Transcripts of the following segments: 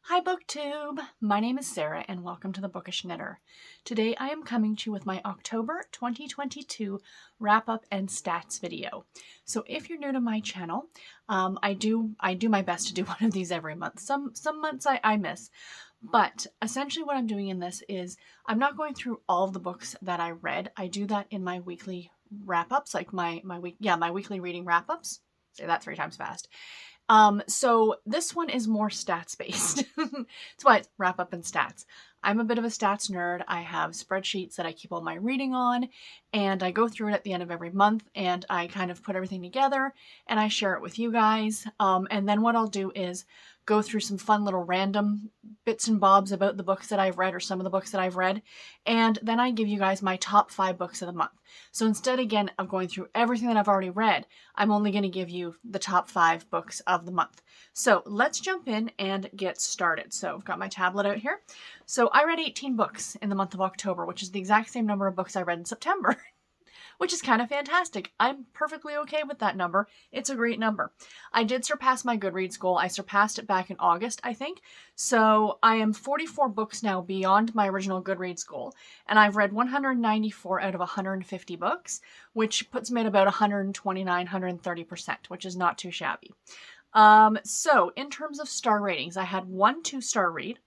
Hi BookTube! My name is Sarah and welcome to the Bookish Knitter. Today I am coming to you with my October 2022 wrap-up and stats video. So if you're new to my channel, I do my best to do one of these every month. Some months I miss. But essentially what I'm doing in this is I'm not going through all of the books that I read. I do that in my weekly wrap-ups, like my weekly reading wrap-ups. Say that 3 times fast. So this one is more stats based. That's why it's wrap up and stats. I'm a bit of a stats nerd. I have spreadsheets that I keep all my reading on, and I go through it at the end of every month and I kind of put everything together and I share it with you guys. And then what I'll do is go through some fun little random bits and bobs about the books that I've read or some of the books that I've read. And then I give you guys my top 5 books of the month. So instead, again, of going through everything that I've already read, I'm only going to give you the top 5 books of the month. So let's jump in and get started. So I've got my tablet out here. So I read 18 books in the month of October, which is the exact same number of books I read in September. Which is kind of fantastic. I'm perfectly okay with that number. It's a great number. I did surpass my Goodreads goal. I surpassed it back in August, I think. So I am 44 books now beyond my original Goodreads goal. And I've read 194 out of 150 books, which puts me at about 129, 130%, which is not too shabby. So in terms of star ratings, I had 1 2-star read,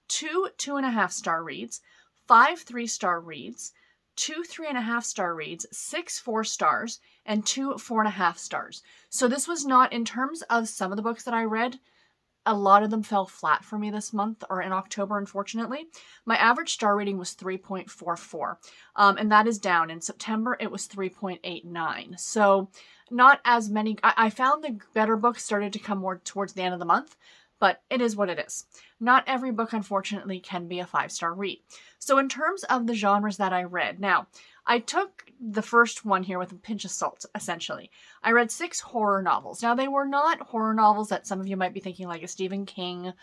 2 2.5-star reads, 5 3-star reads, 2 3.5-star reads, 6 4 stars, and 2 4.5 stars. So this was not, in terms of some of the books that I read, a lot of them fell flat for me this month, or in October, unfortunately. My average star rating was 3.44, and that is down. In September, it was 3.89. So not as many. I found the better books started to come more towards the end of the month, but it is what it is. Not every book, unfortunately, can be a 5-star read. So in terms of the genres that I read, now, I took the first one here with a pinch of salt, essentially. I read 6 horror novels. Now, they were not horror novels that some of you might be thinking, like a Stephen King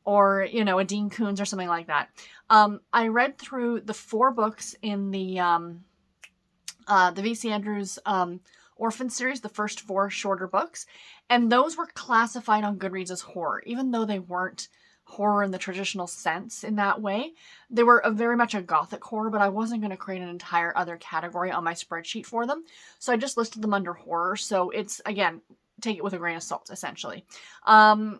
or, you know, a Dean Koontz or something like that. I read through the 4 books in the V.C. Andrews Orphan series, the first 4 shorter books, and those were classified on Goodreads as horror, even though they weren't horror in the traditional sense in that way. They were very much a gothic horror, but I wasn't going to create an entire other category on my spreadsheet for them, so I just listed them under horror. So it's, again, take it with a grain of salt, essentially. And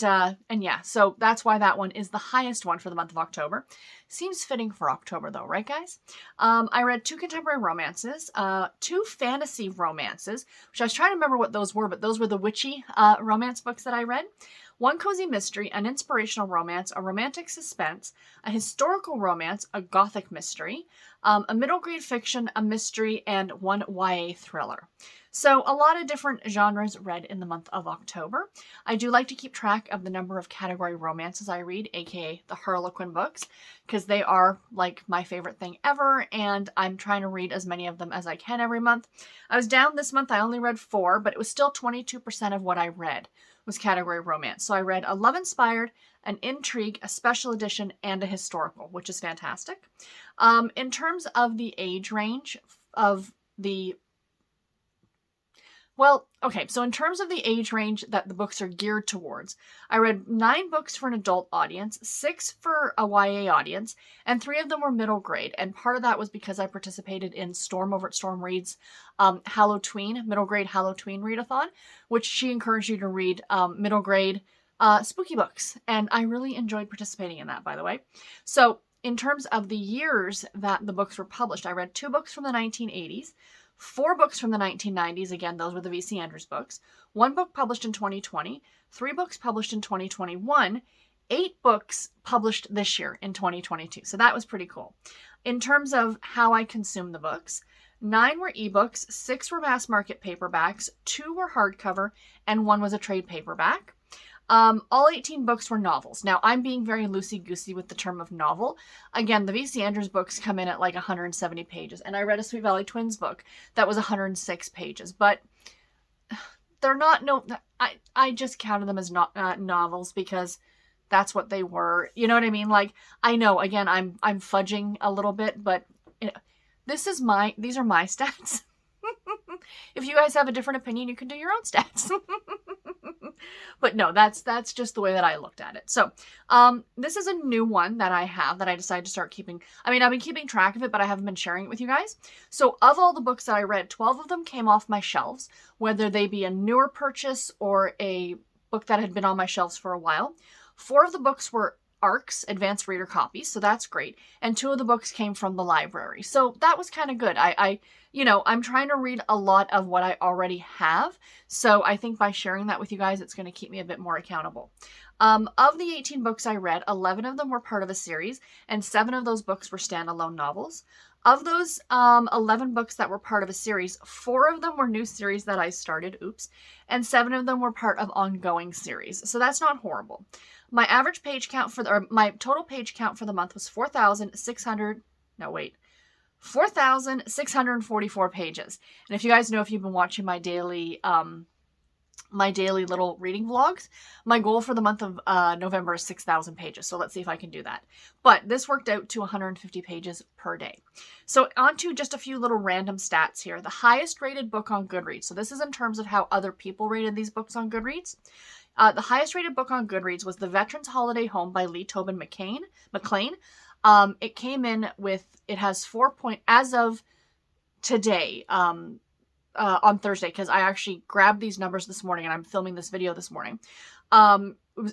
yeah, so that's why that one is the highest one for the month of October. Seems fitting for October though, right guys? I read 2 contemporary romances, 2 fantasy romances, which I was trying to remember what those were, but those were the witchy romance books that I read. 1 cozy mystery, an inspirational romance, a romantic suspense, a historical romance, a gothic mystery, a middle grade fiction, a mystery, and 1 YA thriller. So a lot of different genres read in the month of October. I do like to keep track of the number of category romances I read, aka the Harlequin books, because they are like my favorite thing ever, and I'm trying to read as many of them as I can every month. I was down this month. I only read 4, but it was still 22% of what I read was category romance. So I read a love-inspired, an intrigue, a special edition, and a historical, which is fantastic. In terms of the age range of the so in terms of the age range that the books are geared towards, I read 9 books for an adult audience, 6 for a YA audience, and 3 of them were middle grade. And part of that was because I participated in Storm over at Storm Reads Halloween, middle grade Halloween readathon, which she encouraged you to read middle grade spooky books. And I really enjoyed participating in that, by the way. So in terms of the years that the books were published, I read 2 books from the 1980s, 4 books from the 1990s, again, those were the V.C. Andrews books, 1 book published in 2020, 3 books published in 2021, 8 books published this year in 2022. So that was pretty cool. In terms of how I consume the books, 9 were ebooks, 6 were mass market paperbacks, 2 were hardcover, and 1 was a trade paperback. All 18 books were novels. Now, I'm being very loosey-goosey with the term of novel. Again, the V.C. Andrews books come in at like 170 pages, and I read a Sweet Valley Twins book that was 106 pages, but they're not, I just counted them as novels because that's what they were. You know what I mean? Like, I know, again, I'm fudging a little bit, but these are my stats. If you guys have a different opinion, you can do your own stats. But no, that's just the way that I looked at it. So this is a new one that I have that I decided to start keeping. I mean, I've been keeping track of it, but I haven't been sharing it with you guys. So of all the books that I read, 12 of them came off my shelves, whether they be a newer purchase or a book that had been on my shelves for a while. 4 of the books were ARCs, advanced reader copies, so that's great. And 2 of the books came from the library. So that was kind of good. I'm trying to read a lot of what I already have. So I think by sharing that with you guys, it's going to keep me a bit more accountable. Of the 18 books I read, 11 of them were part of a series, and 7 of those books were standalone novels. Of those 11 books that were part of a series, 4 of them were new series that I started, and 7 of them were part of ongoing series. So that's not horrible. My average page count my total page count for the month was 4,644 pages. And if you guys know, if you've been watching my daily little reading vlogs, my goal for the month of November is 6,000 pages. So let's see if I can do that. But this worked out to 150 pages per day. So on to just a few little random stats here. The highest rated book on Goodreads. So this is in terms of how other people rated these books on Goodreads. The highest rated book on Goodreads was The Veteran's Holiday Home by Lee Tobin McLean. It came in with, it has 4 as of today, on Thursday, because I actually grabbed these numbers this morning and I'm filming this video this morning.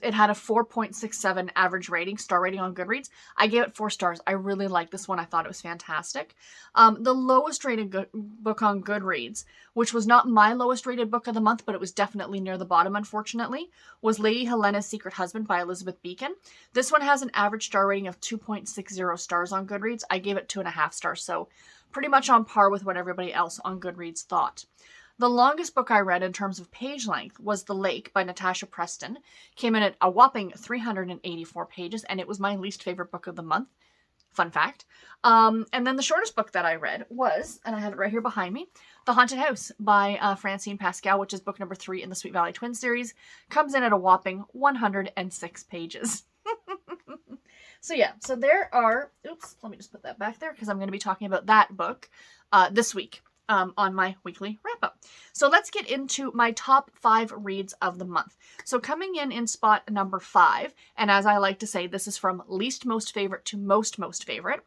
It had a 4.67 average star rating on Goodreads. I gave it 4 stars. I really liked this one. I thought it was fantastic. The lowest rated book on Goodreads, which was not my lowest rated book of the month, but it was definitely near the bottom, unfortunately, was Lady Helena's Secret Husband by Elizabeth Beacon. This one has an average star rating of 2.60 stars on Goodreads. I gave it 2.5 stars, so pretty much on par with what everybody else on Goodreads thought. The longest book I read in terms of page length was The Lake by Natasha Preston. Came in at a whopping 384 pages, and it was my least favorite book of the month. Fun fact. And then the shortest book that I read was, and I have it right here behind me, The Haunted House by Francine Pascal, which is book number 3 in the Sweet Valley Twins series. Comes in at a whopping 106 pages. So yeah, so there are, let me just put that back there because I'm going to be talking about that book this week. On my weekly wrap-up. So let's get into my top 5 reads of the month. So coming in spot number 5, and as I like to say, this is from least most favorite to most favorite,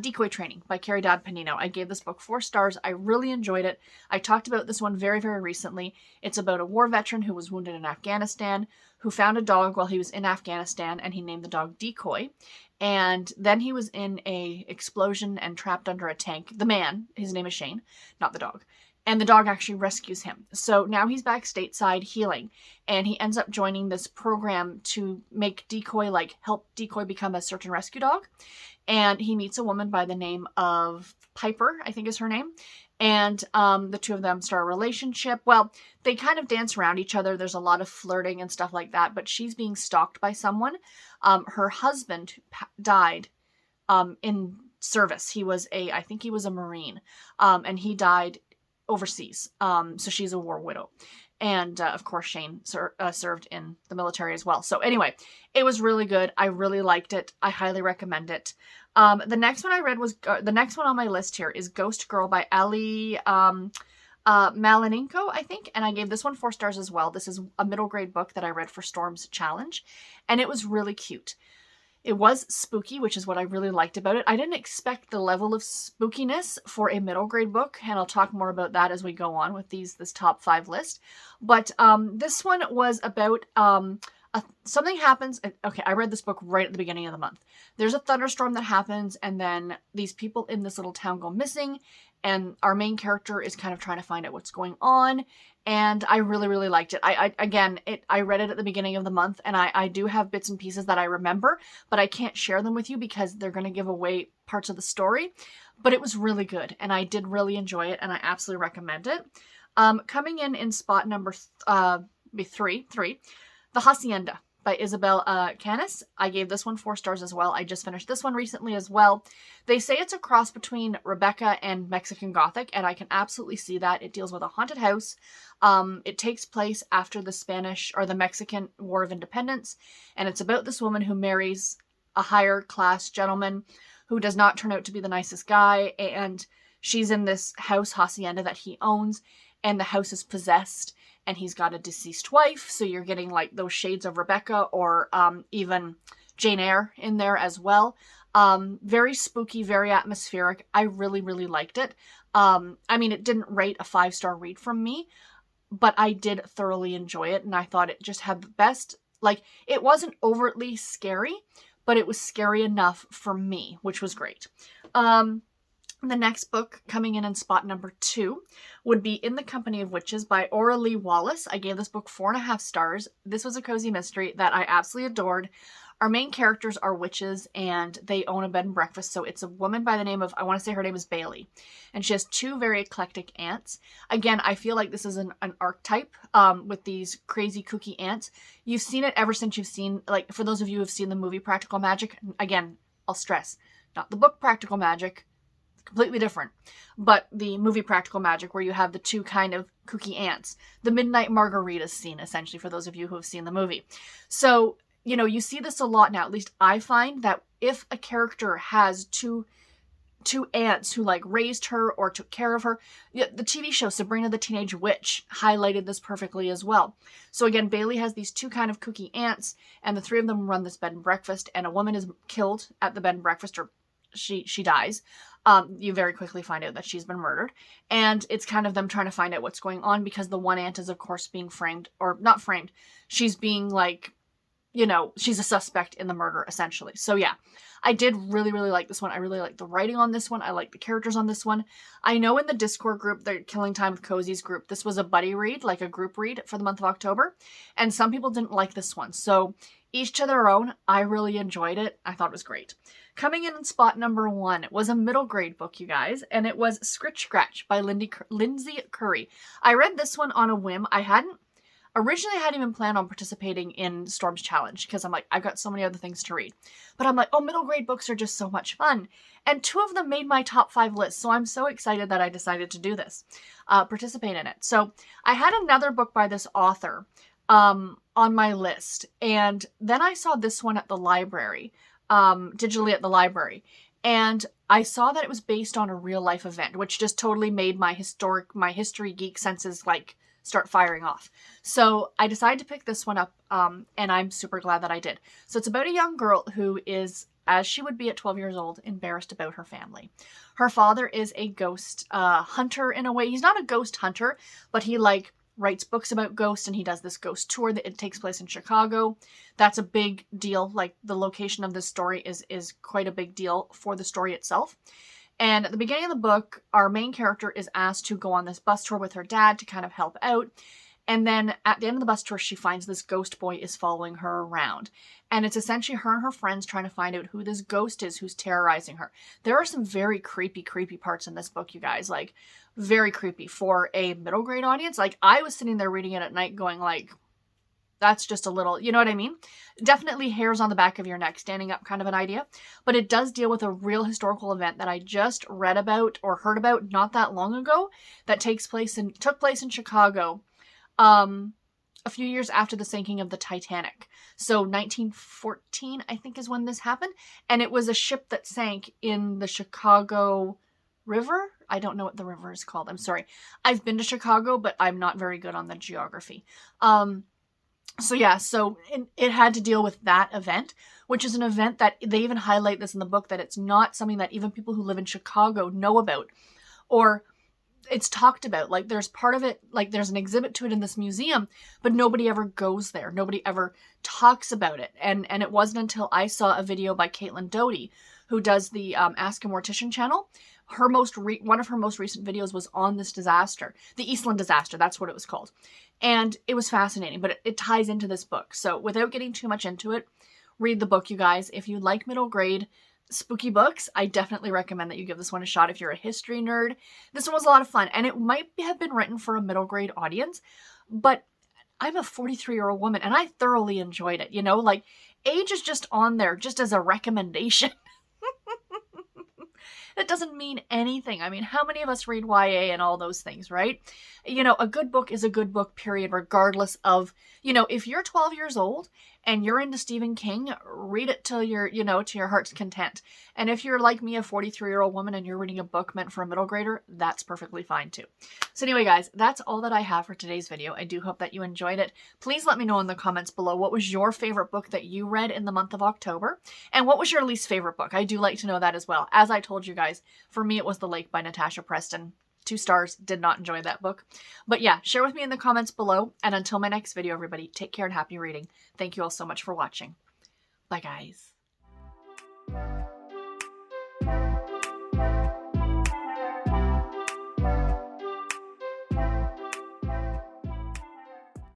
Decoy Training by Carrie Dodd Panino. I gave this book 4 stars. I really enjoyed it. I talked about this one very, very recently. It's about a war veteran who was wounded in Afghanistan, who found a dog while he was in Afghanistan, and he named the dog Decoy. And then he was in a explosion and trapped under a tank. The man, his name is Shane, not the dog. And the dog actually rescues him. So now he's back stateside healing. And he ends up joining this program to make Decoy, help Decoy become a search and rescue dog. And he meets a woman by the name of Piper, I think is her name. And the two of them start a relationship. Well, they kind of dance around each other. There's a lot of flirting and stuff like that. But she's being stalked by someone. Her husband died in service. I think he was a Marine. And he died overseas. So she's a war widow. And of course, Shane served in the military as well. So anyway, it was really good. I really liked it. I highly recommend it. The next one I read was, the next one on my list here is Ghost Girl by Ali Malininko, I think. And I gave this one 4 stars as well. This is a middle grade book that I read for Storm's Challenge. And it was really cute. It was spooky, which is what I really liked about it. I didn't expect the level of spookiness for a middle grade book, and I'll talk more about that as we go on with this top 5 list. But this one was about something happens. Okay, I read this book right at the beginning of the month. There's a thunderstorm that happens, and then these people in this little town go missing, and our main character is kind of trying to find out what's going on. And I really, really liked it. I read it at the beginning of the month, and I do have bits and pieces that I remember, but I can't share them with you because they're going to give away parts of the story. But it was really good, and I did really enjoy it, and I absolutely recommend it. Coming in spot number 3, The Hacienda by Isabel Canis. I gave this one 4 stars as well. I just finished this one recently as well. They say it's a cross between Rebecca and Mexican Gothic, and I can absolutely see that. It deals with a haunted house. It takes place after the Spanish or the Mexican War of Independence, and it's about this woman who marries a higher class gentleman who does not turn out to be the nicest guy, and she's in this house hacienda that he owns, and the house is possessed. and he's got a deceased wife, so you're getting like those shades of Rebecca or even Jane Eyre in there as well. Very spooky, very atmospheric. I really, really liked it. I mean, it didn't rate a 5-star read from me, but I did thoroughly enjoy it, and I thought it just had the best, like, it wasn't overtly scary, but it was scary enough for me, which was great. The next book coming in spot number 2 would be In the Company of Witches by Aura Lee Wallace. I gave this book 4.5 stars. This was a cozy mystery that I absolutely adored. Our main characters are witches, and they own a bed and breakfast. So it's a woman by the name of, I want to say her name is Bailey. And she has 2 very eclectic aunts. Again, I feel like this is an archetype with these crazy kooky aunts. You've seen it ever since you've seen, like, for those of you who have seen the movie Practical Magic. Again, I'll stress, not the book Practical Magic. Completely different. But the movie Practical Magic, where you have the 2 kind of kooky aunts. The Midnight Margaritas scene, essentially, for those of you who have seen the movie. So, you know, you see this a lot now. At least I find that if a character has two aunts who like raised her or took care of her, the TV show Sabrina the Teenage Witch highlighted this perfectly as well. So again, Bailey has these 2 kind of kooky aunts, and the 3 of them run this bed and breakfast, and a woman is killed at the bed and breakfast, or she dies. You very quickly find out that she's been murdered, and it's kind of them trying to find out what's going on, because the one aunt is of course being framed, or not framed, she's being like, you know, she's a suspect in the murder essentially. So yeah, I did really, really like this one. I really like the writing on this one. I like the characters on this one. I know in the Discord group, the Killing Time with Cozy's group, this was a buddy read, like a group read for the month of October, and some people didn't like this one. So each to their own. I really enjoyed it. I thought it was great. Coming in spot number 1 was a middle grade book, you guys, and it was Scritch Scratch by Lindsay Curry. I read this one on a whim. I hadn't even planned on participating in Storm's Challenge, because I'm like, I've got so many other things to read. But I'm like, oh, middle grade books are just so much fun. And 2 of them made my top 5 list, so I'm so excited that I decided to do this, participate in it. So I had another book by this author on my list, and then I saw this one at the library, digitally at the library. And I saw that it was based on a real life event, which just totally made my history geek senses like start firing off. So I decided to pick this one up, and I'm super glad that I did. So it's about a young girl who is, as she would be at 12 years old, embarrassed about her family. Her father is a ghost hunter in a way. He's not a ghost hunter, but he like writes books about ghosts, and he does this ghost tour that it takes place in Chicago. That's a big deal. Like, the location of this story is quite a big deal for the story itself. And at the beginning of the book, our main character is asked to go on this bus tour with her dad to kind of help out. And then at the end of the bus tour, she finds this ghost boy is following her around. And it's essentially her and her friends trying to find out who this ghost is who's terrorizing her. There are some very creepy parts in this book, you guys. Like, very creepy for a middle grade audience. Like, I was sitting there reading it at night going like, that's just a little, you know what I mean? Definitely hairs on the back of your neck, standing up kind of an idea. But it does deal with a real historical event that I just read about or heard about not that long ago that took place in Chicago a few years after the sinking of the Titanic. So 1914, I think, is when this happened. And it was a ship that sank in the Chicago River. I don't know what the river is called. I'm sorry. I've been to Chicago, but I'm not very good on the geography. So yeah, so it had to deal with that event, which is an event that they even highlight this in the book, that it's not something that even people who live in Chicago know about, or it's talked about. Like, there's part of it, like there's an exhibit to it in this museum, but nobody ever goes there. Nobody ever talks about it. And it wasn't until I saw a video by Caitlin Doty, who does the Ask a Mortician channel. One of her most recent videos was on this disaster, the Eastland disaster. That's what it was called. And it was fascinating, but it ties into this book. So without getting too much into it, read the book, you guys. If you like middle grade spooky books, I definitely recommend that you give this one a shot if you're a history nerd. This one was a lot of fun, and it might have been written for a middle grade audience, but I'm a 43-year-old woman, and I thoroughly enjoyed it. You know, like, age is just on there just as a recommendation. That doesn't mean anything. I mean, how many of us read YA and all those things, right? You know, a good book is a good book, period, regardless of, you know, if you're 12 years old and you're into Stephen King, read it till you're, you know, to your heart's content. And if you're like me, a 43-year-old woman, and you're reading a book meant for a middle grader, that's perfectly fine too. So anyway, guys, that's all that I have for today's video. I do hope that you enjoyed it. Please let me know in the comments below what was your favorite book that you read in the month of October, and what was your least favorite book. I do like to know that as well. As I told you guys, for me it was The Lake by Natasha Preston. 2 stars, did not enjoy that book. But yeah, share with me in the comments below, and until my next video, everybody, take care and happy reading. Thank you all so much for watching. Bye, guys.